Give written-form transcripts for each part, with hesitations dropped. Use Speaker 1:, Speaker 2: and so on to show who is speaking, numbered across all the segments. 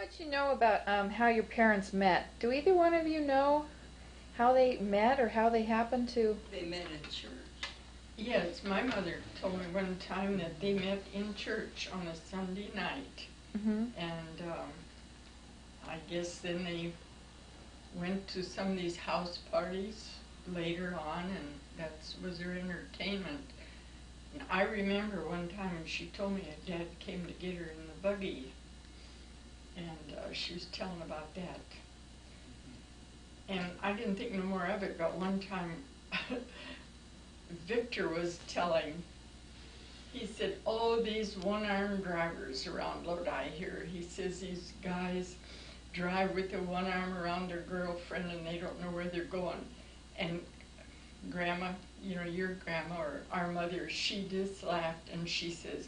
Speaker 1: much you know about how your parents met? Do either one of you know how they met or how they happened to?
Speaker 2: They met in church.
Speaker 3: Yes, my mother told me one time that they met in church on a Sunday night.
Speaker 1: Mm-hmm.
Speaker 3: And I guess then they went to some of these house parties later on, and that was their entertainment. And I remember one time she told me that Dad came to get her in the buggy, and she was telling about that. And I didn't think no more of it, but one time Victor was telling, he said, oh, these one-armed drivers around Lodi here. He says these guys drive with the one arm around their girlfriend and they don't know where they're going. And Grandma, you know, your grandma or our mother, she just laughed and she says,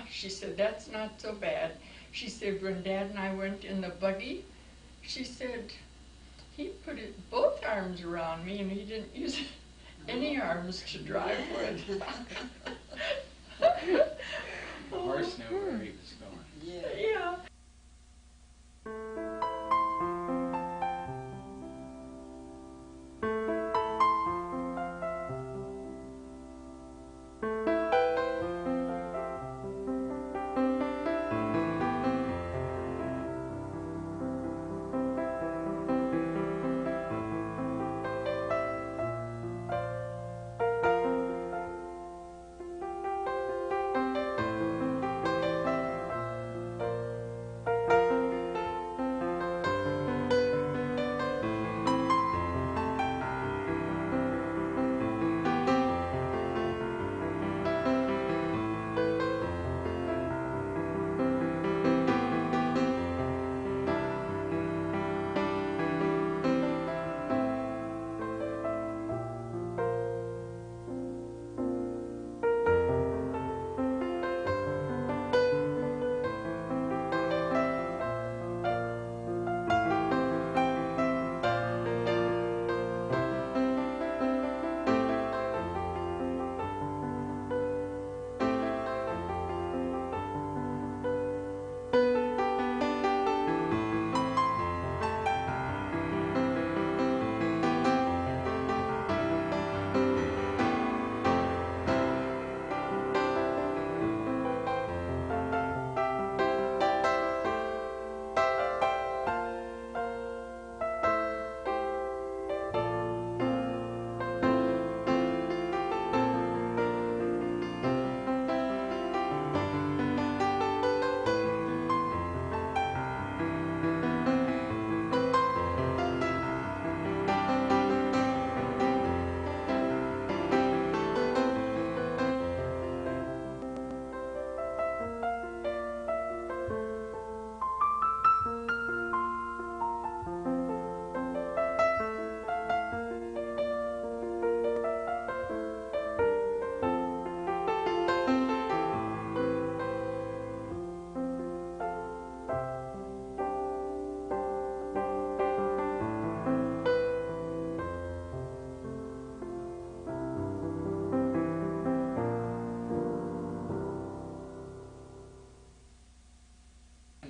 Speaker 3: she said, that's not so bad. She said, when Dad and I went in the buggy, she said, he put both arms around me and he didn't use any arms to drive with.
Speaker 4: The horse knew where he was going.
Speaker 3: Yeah.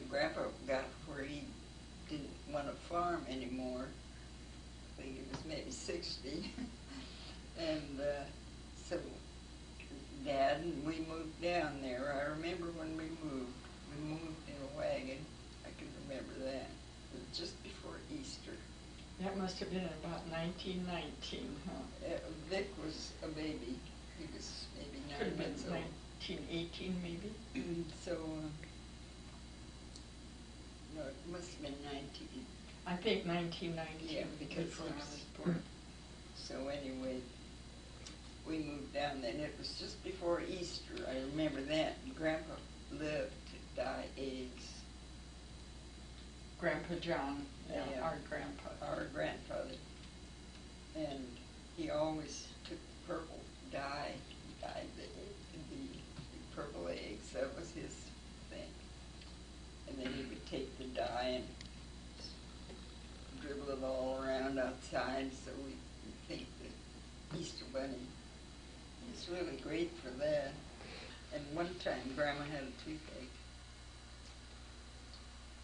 Speaker 2: Grandpa got where he didn't want to farm anymore. I think he was maybe 60. And so Dad and we moved down there. I remember when we moved in a wagon. I can remember that. It was just before Easter.
Speaker 3: That must have been about 1919, huh?
Speaker 2: Vic was a baby. He was maybe 9
Speaker 3: Could have been
Speaker 2: months old.
Speaker 3: 1918 maybe.
Speaker 2: So, no, it must have been 19.
Speaker 3: I think 1919
Speaker 2: Yeah, because
Speaker 3: before I
Speaker 2: it
Speaker 3: was
Speaker 2: was-
Speaker 3: born.
Speaker 2: So anyway, we moved down then. It was just before Easter. I remember that. Grandpa loved to dye eggs.
Speaker 3: Grandpa John,
Speaker 2: Yeah.
Speaker 3: our grandpa.
Speaker 2: Our grandfather. And he always took purple dye, dyed the purple eggs. That was his thing. And then he would take the dye and dribble it all around outside so we could paint the Easter bunny. It's really great for that. And one time Grandma had a toothache.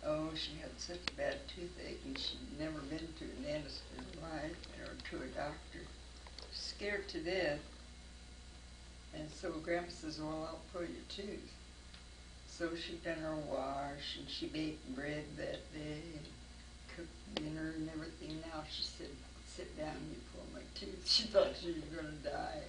Speaker 2: Oh, she had such a bad toothache and she'd never been to a dentist in her life or to a doctor. Scared to death. And so Grandpa says, well, I'll pull your tooth. So she done her wash and she baked bread that day and cooked dinner and everything. Now she said, sit down, you pull my tooth. She thought she was going to die.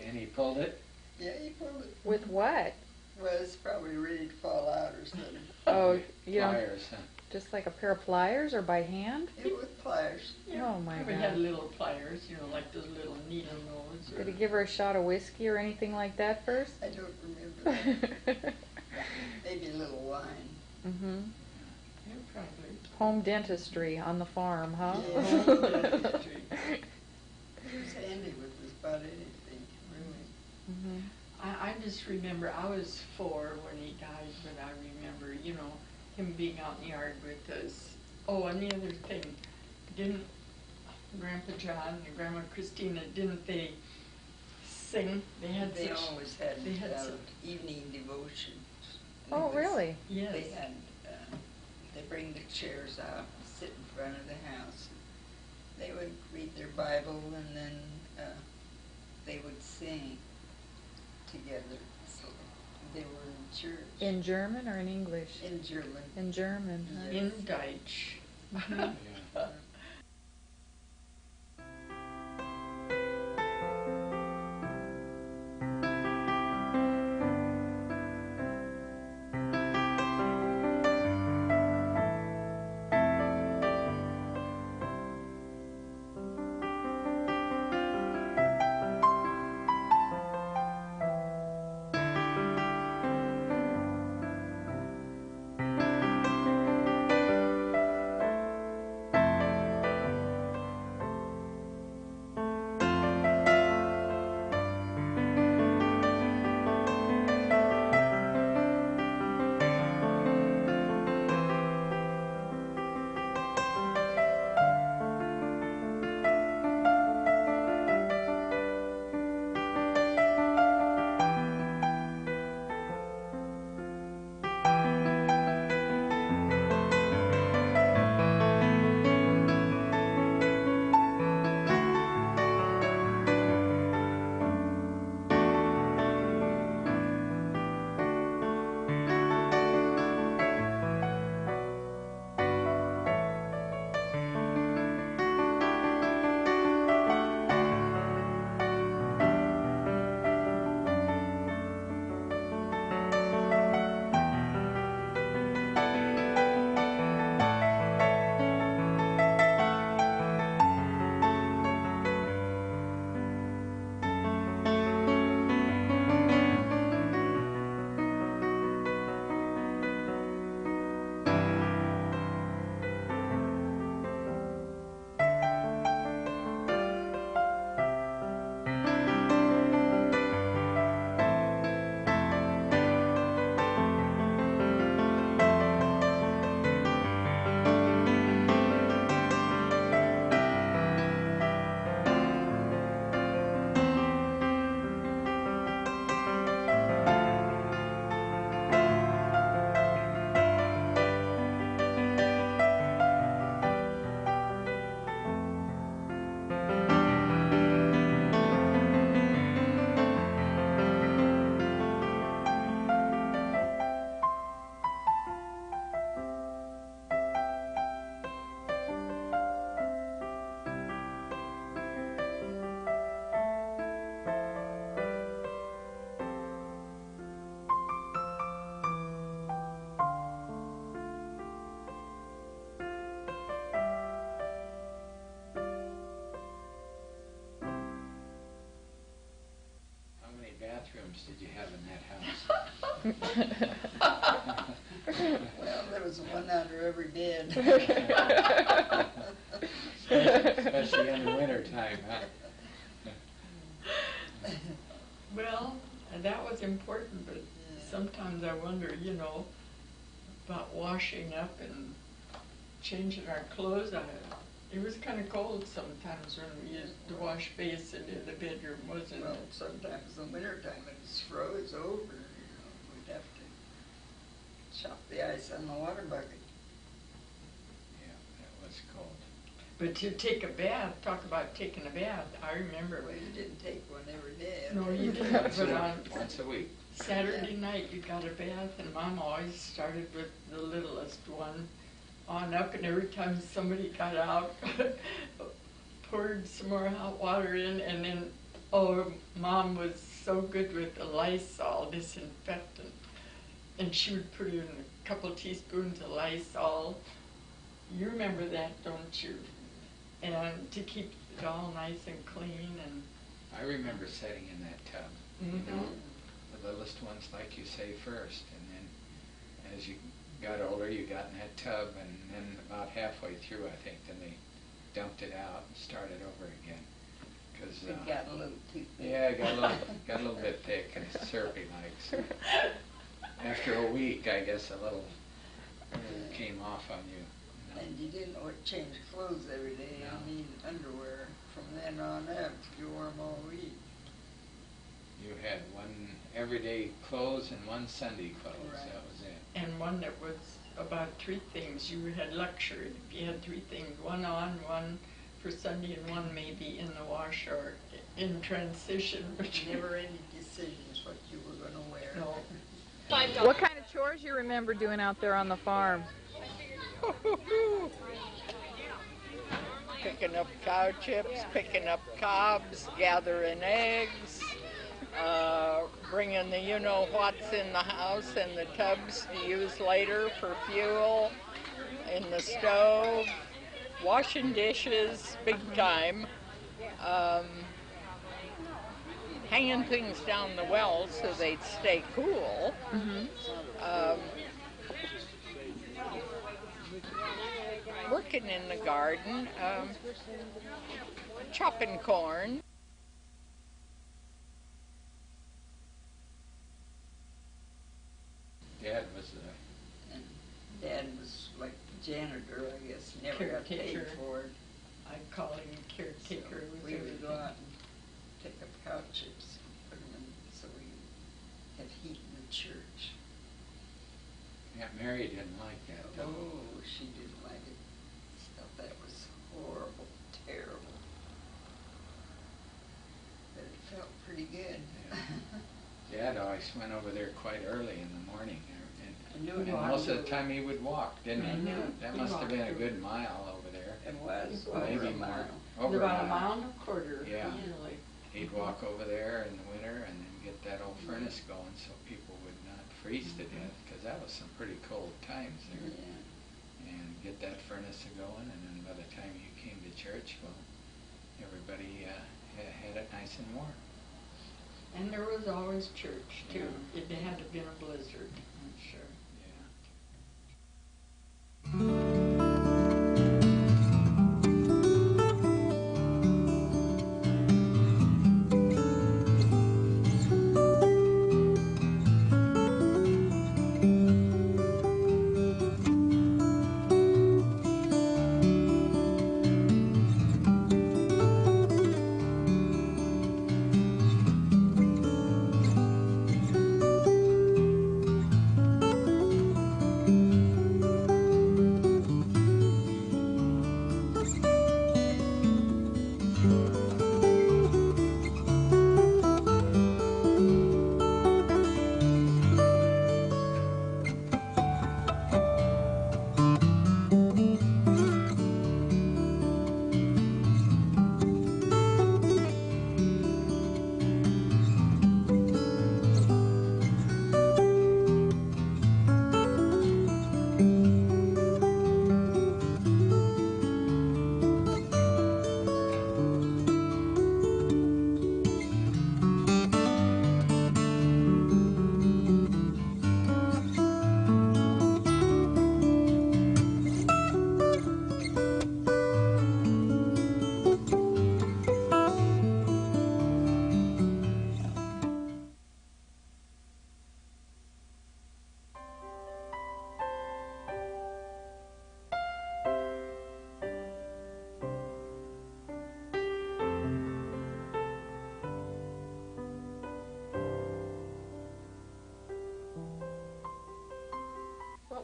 Speaker 4: And he pulled it?
Speaker 2: Yeah, he pulled it.
Speaker 1: With what?
Speaker 2: Well, it's probably ready to fall out or something.
Speaker 1: Oh, you know,
Speaker 4: Pliers, huh?
Speaker 1: just like a pair of pliers or by hand?
Speaker 2: It was pliers.
Speaker 1: Oh my
Speaker 3: We had
Speaker 1: God.
Speaker 3: little pliers, you know, like those little needle nose.
Speaker 1: Did he give her a shot of whiskey or anything like that first?
Speaker 2: I don't remember that. Maybe a little wine.
Speaker 1: Mm-hmm.
Speaker 3: Yeah, probably.
Speaker 1: Home dentistry on the farm, huh?
Speaker 2: Yeah. He was handy with just about anything, really.
Speaker 1: Mhm.
Speaker 3: I just remember I was 4 when he died, but I remember, you know, him being out in the yard with us. Oh, and the other thing, didn't Grandpa John and Grandma Christina, didn't they sing? They had
Speaker 2: They
Speaker 3: such,
Speaker 2: always had
Speaker 3: they had some,
Speaker 2: evening devotions.
Speaker 1: Oh, really?
Speaker 3: yes.
Speaker 2: They had, they bring the chairs out, sit in front of the house. They would read their Bible and then they would sing together. So they were in church.
Speaker 1: In German or in English?
Speaker 2: In German.
Speaker 1: In German. Huh?
Speaker 2: Yeah.
Speaker 3: In Deutsch.
Speaker 4: Yeah. bathrooms did you have in that house?
Speaker 2: Well, there was one under every bed.
Speaker 4: Especially in the winter time, huh?
Speaker 3: Well, and that was important, but sometimes I wonder, you know, about washing up and changing our clothes. It was kind of cold sometimes when we used the wash basin in the bedroom, wasn't
Speaker 2: Well,
Speaker 3: it?
Speaker 2: sometimes in the wintertime it was froze over, you know, we'd have to chop the ice on the water bucket.
Speaker 4: Yeah, that was cold.
Speaker 3: But to take a bath, talk about taking a bath, I remember.
Speaker 2: Well, you didn't take one every day.
Speaker 3: No, you didn't.
Speaker 4: Once
Speaker 3: But
Speaker 4: a
Speaker 3: on
Speaker 4: week. Once a week.
Speaker 3: Saturday night, you got a bath, and Mom always started with the littlest one on up, and every time somebody got out, poured some more hot water in, and then, oh, Mom was so good with the Lysol disinfectant, and she would put in a couple teaspoons of Lysol. You remember that, don't you? And to keep it all nice and clean, and
Speaker 4: I remember sitting in that tub.
Speaker 3: Mhm.
Speaker 4: You know, the littlest ones, like you say, first, and then as you got older, you got in that tub, and then about halfway through, I think, then they dumped it out and started over again. Cause,
Speaker 2: It got a little too thick.
Speaker 4: yeah, it got a little bit thick and syrupy like. So after a week, I guess a little came off on you. You know.
Speaker 2: And you didn't change clothes every day.
Speaker 4: No.
Speaker 2: I mean, underwear. From then on up, you wore them all week.
Speaker 4: You had one everyday clothes and one Sunday clothes.
Speaker 2: Right.
Speaker 4: That was it.
Speaker 3: and one that was about three things. You had luxury. You had three things, one on, one for Sunday, and one maybe in the wash or in transition. But
Speaker 2: Never any decisions what you were going to wear.
Speaker 3: No.
Speaker 1: What kind of chores you remember doing out there on the farm?
Speaker 5: Picking up cow chips, picking up cobs, gathering eggs, bringing the you-know-whats in the house and the tubs to use later for fuel, in the stove, washing dishes, big time, hanging things down the well so they'd stay cool. Working in the garden, chopping corn.
Speaker 4: Dad was
Speaker 2: And Dad was like the janitor, I guess. Never got paid
Speaker 3: Caretaker.
Speaker 2: for it.
Speaker 3: I'd call him caretaker
Speaker 2: So
Speaker 3: with
Speaker 2: we would
Speaker 3: everything.
Speaker 2: go out and pick up cow chips, put them in so we could have heat in the church.
Speaker 4: Aunt Mary didn't like that. Though.
Speaker 2: Oh, she didn't like it. She thought that was horrible, terrible. But it felt pretty good.
Speaker 4: Dad always went over there quite early in the morning,
Speaker 2: I knew
Speaker 4: and
Speaker 2: it
Speaker 4: most of
Speaker 2: was.
Speaker 4: the time he would walk, didn't
Speaker 3: I
Speaker 4: he?
Speaker 3: knew.
Speaker 4: That
Speaker 3: He
Speaker 4: must have
Speaker 3: walked
Speaker 4: been a
Speaker 3: through.
Speaker 4: good mile over there.
Speaker 2: It was
Speaker 3: Maybe
Speaker 2: over a
Speaker 4: more.
Speaker 2: mile.
Speaker 4: Over
Speaker 3: about
Speaker 4: a
Speaker 3: a mile and a quarter,
Speaker 4: Yeah.
Speaker 3: usually.
Speaker 4: He'd walk over there in the winter and then get that old furnace going so people would not freeze to death, because that was some pretty cold times there.
Speaker 2: Yeah.
Speaker 4: And get that furnace going, and then by the time you came to church, well, everybody had it nice and warm.
Speaker 3: And there was always church, too. It had to have been a blizzard, I'm sure.
Speaker 4: Yeah.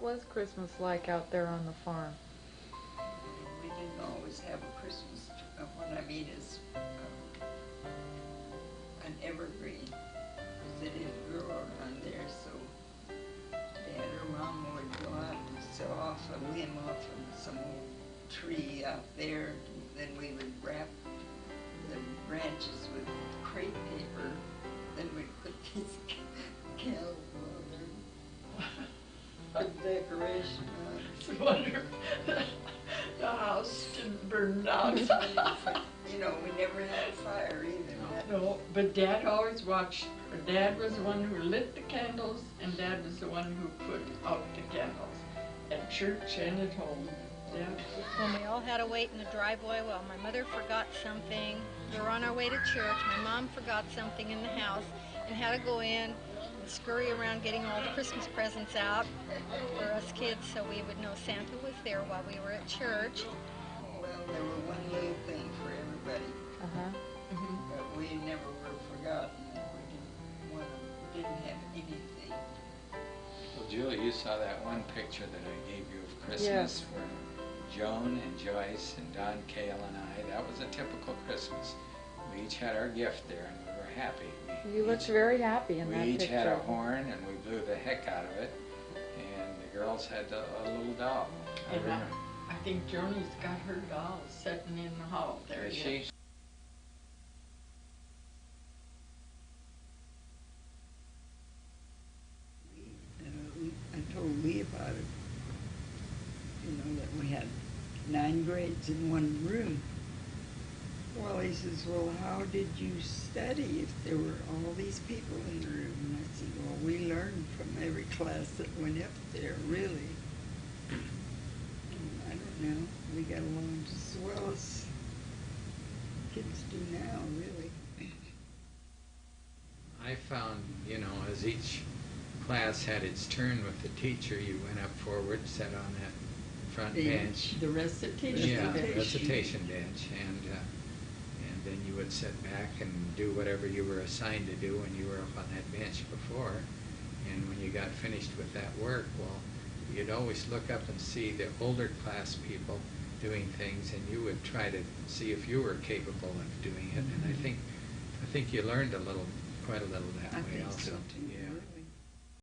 Speaker 1: What was Christmas like out there on the farm?
Speaker 2: We didn't always have a Christmas tree. What I mean is an evergreen. 'Cause they didn't grow around there, so Dad or Mom would go out and saw off a limb off of some old tree out there. And then we would wrap the branches with crepe paper. Then we'd put these candles on there. Good decoration on
Speaker 3: It's a wonder the house didn't burn down.
Speaker 2: You know, we never had a fire either.
Speaker 3: No, but Dad always watched. Dad was the one who lit the candles, and Dad was the one who put out the candles at church and at home. Yeah.
Speaker 6: When we all had to wait in the driveway while my mother forgot something. We were on our way to church. My mom forgot something in the house and had to go in and scurry around getting all the Christmas presents out for us kids so we would know Santa was there while we were at church.
Speaker 2: Well, there were one little thing for everybody, but we never were forgotten. We didn't have anything.
Speaker 4: Well, Julie, you saw that one picture that I gave you of Christmas
Speaker 1: Yes.
Speaker 4: where Joan and Joyce and Don Cale and I, that was a typical Christmas. We each had our gift there and we were happy.
Speaker 1: You looked very happy in that
Speaker 4: We each
Speaker 1: picture.
Speaker 4: had a horn and we blew the heck out of it, and the girls had a little doll. I
Speaker 3: And
Speaker 4: remember.
Speaker 3: I think Joni's got her doll sitting in the hall there.
Speaker 4: Is
Speaker 3: yet.
Speaker 4: she?
Speaker 2: I told Lee about it. You know, that we had 9 grades in one room. Well, he says, well, how did you study if there were all these people in the room? And I said, well, we learned from every class that went up there, really. And I don't know, we got along just as well as kids do now, really.
Speaker 4: I found, you know, as each class had its turn with the teacher, you went up forward, sat on that front bench.
Speaker 3: The recitation
Speaker 4: Yeah,
Speaker 3: bench.
Speaker 4: recitation bench, and then you would sit back and do whatever you were assigned to do when you were up on that bench before. And when you got finished with that work, well, you'd always look up and see the older class people doing things, and you would try to see if you were capable of doing it. And I think you learned quite a little that
Speaker 2: I
Speaker 4: way
Speaker 2: think
Speaker 4: also.
Speaker 2: so, too.
Speaker 4: Yeah.